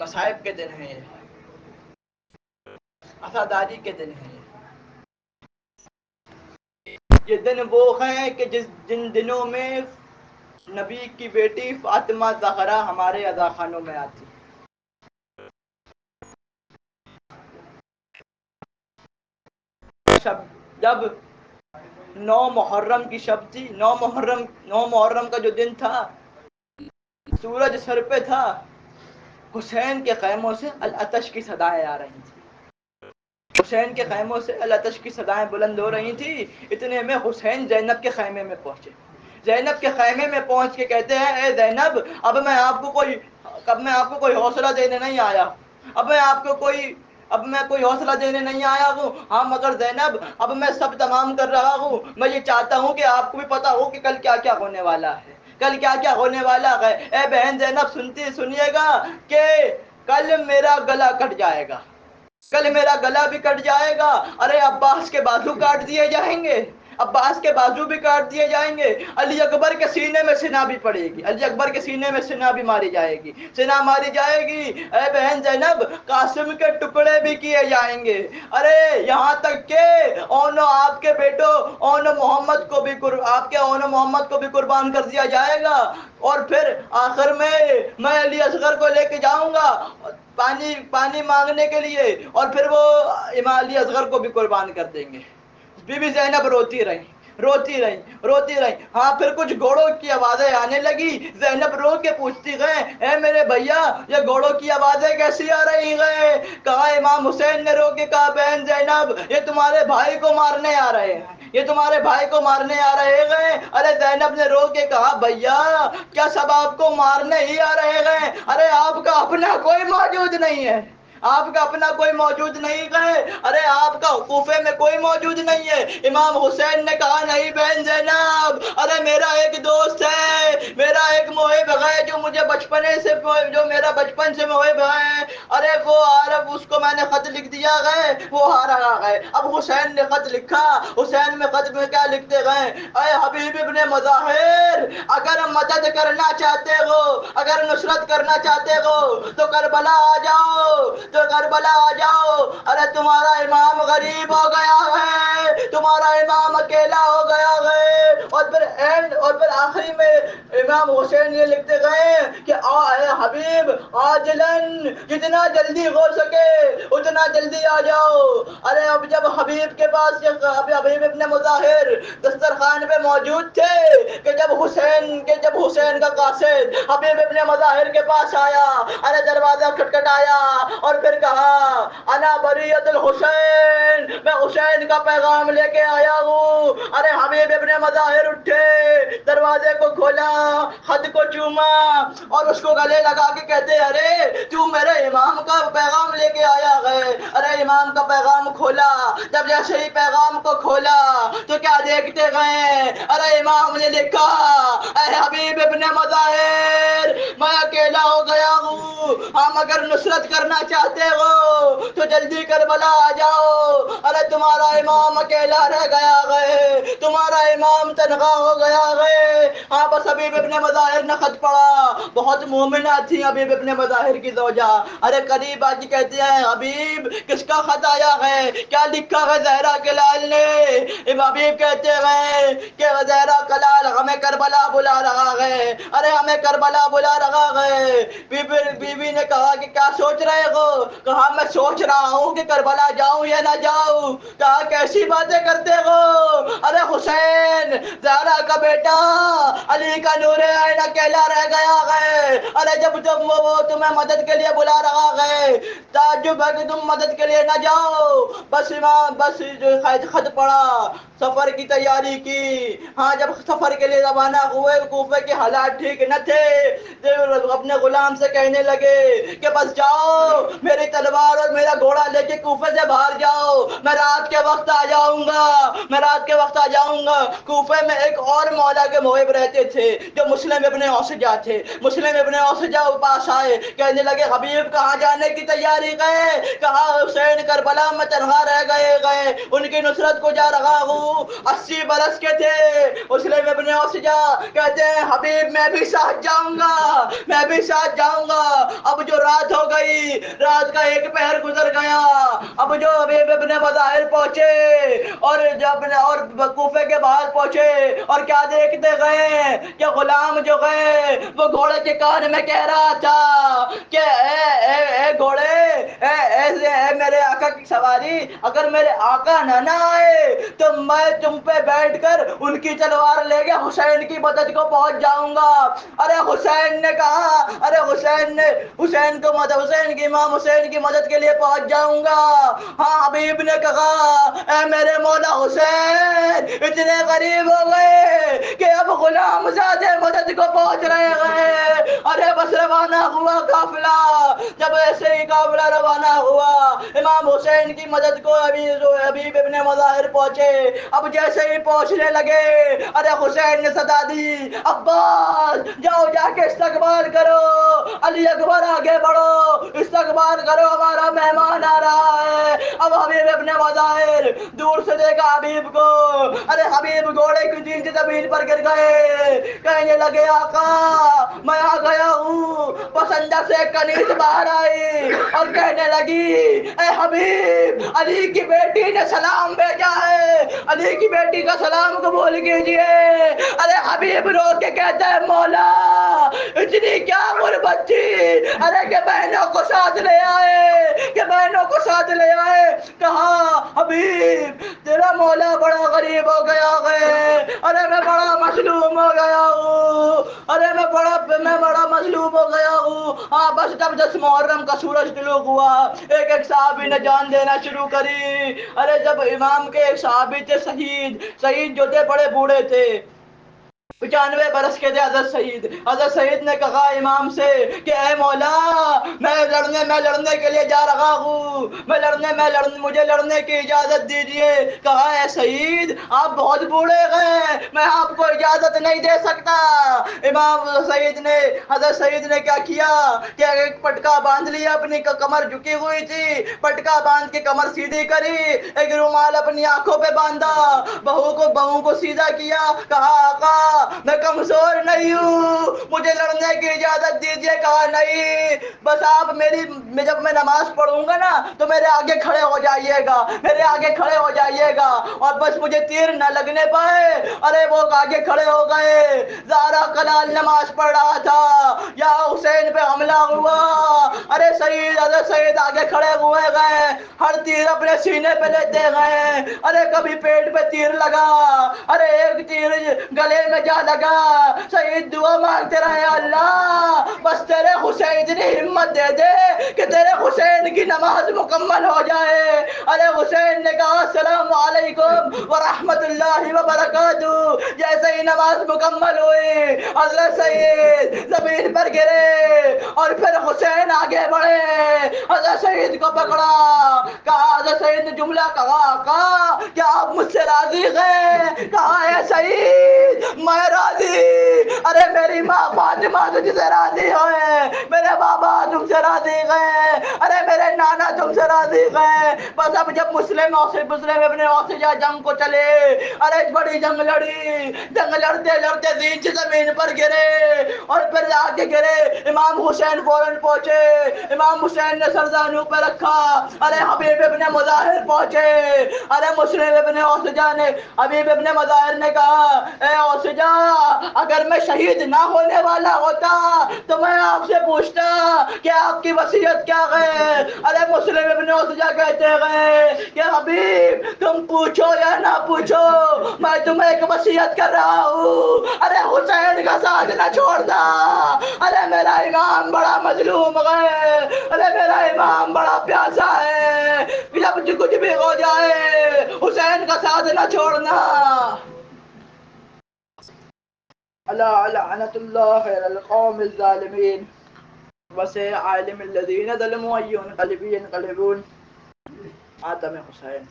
مصائب کے دن ہیں، عزاداری کے دن ہیں۔ یہ دن وہ ہیں کہ جن دنوں میں نبی کی بیٹی فاطمہ زہرا ہمارے اذاخانوں میں آتی۔ جب 9 محرم کی شب تھی، 9 محرم کا جو دن تھا، سورج سر پہ تھا، حسین کے خیموں سے العطش کی صدائیں آ رہی تھیں، حسین کے خیموں سے العطش کی صدائیں بلند ہو رہی تھی۔ اتنے میں حسین زینب کے خیمے میں پہنچے، زینب کے خیمے میں پہنچ کے کہتے ہیں اے زینب، اب میں آپ کو کوئی حوصلہ دینے نہیں آیا، اب میں کوئی حوصلہ دینے نہیں آیا ہوں، ہاں مگر زینب اب میں سب تمام کر رہا ہوں، میں یہ چاہتا ہوں کہ آپ کو بھی پتا ہو کہ کل کیا کیا ہونے والا ہے، کل کیا کیا ہونے والا ہے۔ اے بہن زینب سنیے گا کہ کل میرا گلا کٹ جائے گا، کل میرا گلا بھی کٹ جائے گا، ارے عباس کے بازو کاٹ دیے جائیں گے، عباس کے بازو بھی کاٹ دیے جائیں گے، علی اکبر کے سینے میں سنا بھی پڑے گی، علی اکبر کے سینے میں سنا بھی ماری جائے گی، سنا ماری جائے گی۔ اے بہن زینب قاسم کے ٹکڑے بھی کیے جائیں گے، ارے یہاں تک کہ آپ کے بیٹوں آپ کے محمد کو بھی قربان کر دیا جائے گا، اور پھر آخر میں علی اصغر کو لے کے جاؤں گا پانی مانگنے کے لیے، اور پھر وہ امام علی اصغر کو بھی قربان کر دیں گے۔ بی بی زینب روتی رہی۔ ہاں پھر کچھ گھوڑوں کی آوازیں آنے لگی، زینب رو کے پوچھتی گئے اے میرے بھیا یہ گھوڑوں کی آوازیں کیسی آ رہی ہیں؟ کہا امام حسین نے رو کے کہا بہن زینب یہ تمہارے بھائی کو مارنے آ رہے ہیں، یہ تمہارے بھائی کو مارنے آ رہے ہیں۔ ارے زینب نے رو کے کہا بھیا کیا سب آپ کو مارنے ہی آ رہے ہیں؟ ارے آپ کا اپنا کوئی موجود نہیں ہے، آپ کا اپنا کوئی موجود نہیں ہے، ارے آپ کا کوفے میں کوئی موجود نہیں ہے۔ امام حسین نے کہا نہیں بہن زینب، ارے میرا ایک دوست ہے، میرا ایک محب ہے جو میرا بچپن سے محب ہے، ارے وہ عارف اس کو میں نے خط لکھ دیا ہے، وہ آ رہا ہے۔ اب حسین نے خط لکھا، حسین میں خط میں کیا لکھتے گئے؟ اے حبیب ابن مظاہر اگر مدد کرنا چاہتے ہو، اگر نصرت کرنا چاہتے ہو تو کربلا آ جاؤ، ارے تمہارا امام غریب ہو گیا ہے، تمہارا امام اکیلا ہو گیا ہے۔ اور پھر آخری میں امام حسین یہ لکھتے گئے کہ اے حبیب عاجلاً جتنا جلدی ہو سکے اتنا جلدی آ جاؤ۔ ارے اب جب حبیب کے پاس حبیب ابن مظاہر دسترخوان پہ موجود تھے کہ جب حسین کا قاصد حبیب ابن مظاہر کے پاس آیا، ارے دروازہ کھٹکھٹایا اور پھر کہا انا بریۃ الحسین، میں حسین کا پیغام لے کے آیا ہوں۔ ارے حبیب ابن مظاہر اٹھے، دروازے کو کھولا، خط کو چوما اور اس کو گلے لگا کے کہتے ارے تو میرے امام کا پیغام لے کے آیا ہے۔ ارے امام کا پیغام کھولا، جب جیسے ہی پیغام کو کھولا تو کیا دیکھتے گئے؟ ارے امام نے لکھا اے حبیب ابن مظاہر میں اکیلا ہو گیا ہوں، ہم اگر نصرت کرنا چاہتے ہو تو جلدی کربلا آ جاؤ، ارے تمہارا امام اکیلا رہ گیا ہے، تمہارا امام تنہا ہو گیا ہے۔ ہاں بس حبیب ابن مظاہر نے خط پڑھا، بہت مومنہ تھی حبیب ابن مظاہر کی زوجہ، ارے قریب آ کے کہتے ہیں حبیب کس کا خط آیا ہے؟ کیا لکھا ہے زہرا کلال نے؟ حبیب کہتے ہیں کہ زہرا کلال ہمیں کربلا بلا رہا ہے، ارے ہمیں کربلا بلا رہا ہے۔ بی بی نے کہا کہ کیا سوچ رہے ہو؟ کہا میں سوچ رہا ہوں کہ کربلا جاؤں یا نہ جاؤں۔ کہا کیسی باتیں کرتے ہو؟ ارے حسین زہرا کا بیٹا علی کا نور عین اکیلا رہ گیا ہے، ارے جب وہ تمہیں مدد کے لیے بلا رہا ہے، تعجب ہے کہ تم مدد کے لیے نہ جاؤ۔ بس جو خط پڑا، سفر کی تیاری کی۔ ہاں جب سفر کے لیے روانہ ہوئے، کوفے کے حالات ٹھیک نہ تھے، اپنے غلام سے کہنے لگے کہ بس جاؤ میری تلوار اور میرا گھوڑا لے کے کوفے سے باہر جاؤ، میں رات کے وقت آ جاؤں گا۔ کوفے میں ایک اور مولا کے محب رہتے تھے جو مسلم ابن اوسجا تھے، مسلم ابن اوسجا پاس آئے، کہنے لگے حبیب کہاں جانے کی تیاری گئے؟ کہا حسین کربلا میں تنہا رہ گئے، ان کی نصرت کو جا رہا ہوں۔ 80 برس کے تھے. مسلم ابن اوسجا کہتے ہیں حبیب میں بھی ساتھ جاؤں گا, میں بھی ساتھ جاؤں گا. اب جو رات ہو گئی, رات کا ایک پہر گزر گیا. اب جو حبیب ابن مظاہر پہنچے اور جب اور کوفے کے باہر پہنچے اور کیا دیکھتے گئے کہ غلام جو گئے وہ گھوڑے کے کان میں کہہ رہا تھا کہ اے گھوڑے, اے میرے آقا کی سواری, اگر میرے آقا نہ آئے تو میں تم پہ بیٹھ کر ان کی تلوار لے کے حسین کی مدد کو پہنچ جاؤں گا. ارے حسین نے کہا, ارے حسین کی امام حسین کی مدد کے لیے پہنچ جاؤں گا. ہاں حبیب نے کہا اے میرے مولا حسین اتنے قریب ہو گئے کہ اب غلام زادے مدد کو پہنچ رہے ہیں. ارے بس روانہ ہوا قافلہ. جب ایسے ہی قافلہ روانہ ہوا امام حسین کی مدد کو حبیب ابن مظاہر پہنچے. اب جیسے ہی پہنچنے لگے ارے حسین نے صدا دی, عباس جاؤ جا کے استقبال کرو, علی اکبر آگے بڑھو, استقبال کرو, ہمارا مہمان آ رہا ہے. اب حبیب ابن مظاہر دور سے دیکھا حبیب کو, ارے حبیب گھوڑے کی تین زمین پر گر گئے. کہنے لگے آقا میں آ گیا ہوں. پسندہ سے کنیز باہر آئی اور کہنے لگی اے حبیب علی کی بیٹی نے سلام بھیجا ہے, علی کی بیٹی کا سلام قبول کیجئے. ارے حبیب رو کے کہتا ہے مولا اتنی کیا غربت تھی, ارے کہ بہنوں کو ساتھ لے آئے, کہ بہنوں کو ساتھ لے آئے. کہا حبیب تیرا مولا بڑا غریب ہو گیا ہے, ارے میں بڑا مظلوم ہو گیا ہوں, ارے میں بڑا مظلوم ہو گیا ہوں. ہاں بس جب 10 محرم کا سورج طلوع ہوا ایک صحابی نے جان دینا شروع کری. ارے جب امام کے ایک صحابی تھے شہید جو تھے بڑے بوڑھے تھے, 95 برس کے تھے حضرت سعید نے کہا امام سے کہ اے مولا میں لڑنے کے لیے جا رہا ہوں, مجھے لڑنے کی اجازت دیجئے. کہا اے سعید آپ بہت بوڑھے ہیں, میں آپ کو اجازت نہیں دے سکتا. حضرت سعید نے کیا کیا کہ ایک پٹکا باندھ لیا, اپنی کمر جھکی ہوئی تھی, پٹکا باندھ کے کمر سیدھی کری, ایک رومال اپنی آنکھوں پہ باندھا, بہو کو سیدھا کیا. کہا آقا میں کمزور نہیں ہوں, مجھے لڑنے کی اجازت دیجئے. کہا نہیں, بس آپ جب میں نماز پڑھوں گا نا تو میرے آگے کھڑے ہو جائیے گا, اور بس مجھے تیر نہ لگنے پائے. ارے وہ آگے کھڑے ہو گئے. زہرا کلال نماز پڑھ رہا تھا, یا حسین پہ حملہ ہوا. ارے حضرت سعید آگے کھڑے ہوئے گئے, ہر تیر اپنے سینے پہ لیتے گئے. ارے کبھی پیٹ پہ تیر لگا, ارے ایک تیر گلے میں جا لگا. سعید دعا مانگتے رہے, اللہ بس تیرے حسین اتنی ہمت دے دے کہ تیرے حسین کی نماز مکمل ہو جائے. ارے حسین نے کہا السلام علیکم ورحمت اللہ وبرکاتہ. جیسے ہی نماز مکمل ہوئی حضرت سعید زمین پر گرے اور پھر حسین آگے بڑھے, حضرت سعید کو پکڑا. کہا حضرت سعید نے جملہ کہا آقا کیا آپ مجھ سے راضی ہیں؟ کہا اے سعید میں راضی. ارے میری ماں فاطمہ تجھ سے راضی ہوئے, میرے بابا تم سے راضی گئے, ارے میرے نانا تم سے راضی گئے. بس اب جب مسلم ابن اوسجا جنگ کو چلے, ارے بڑی جنگ لڑتے نیچے زمین پر گرے اور پھر آگے گرے. امام حسین فوراً پہنچے, امام حسین نے سرزانوں پہ رکھا. ارے حبیب ابن مظاہر پہنچے. ارے مسلم ابن اوسجا نے حبیب ابن مظاہر نے کہا اے اوسجا اگر میں شہید نہ ہونے والا ہوتا تو میں آپ سے پوچھتا کہ آپ کی وصیت کیا ہے. ارے مسلم ابن اوسجا کہتے گئے کہ حبیب تم پوچھو یا نہ پوچھو میں تمہیں ایک وصیت کر رہا ہوں, ارے حسین کا ساتھ نہ چھوڑنا. ارے میرا امام بڑا مظلوم ہے, ارے میرا امام بڑا پیاسا ہے, جب کچھ بھی ہو جائے حسین کا ساتھ نہ چھوڑنا. الا لعنت اللہ علی القوم الظالمین وسيعلم الذين ظلموا أي منقلب ينقلبون. آدم حسین.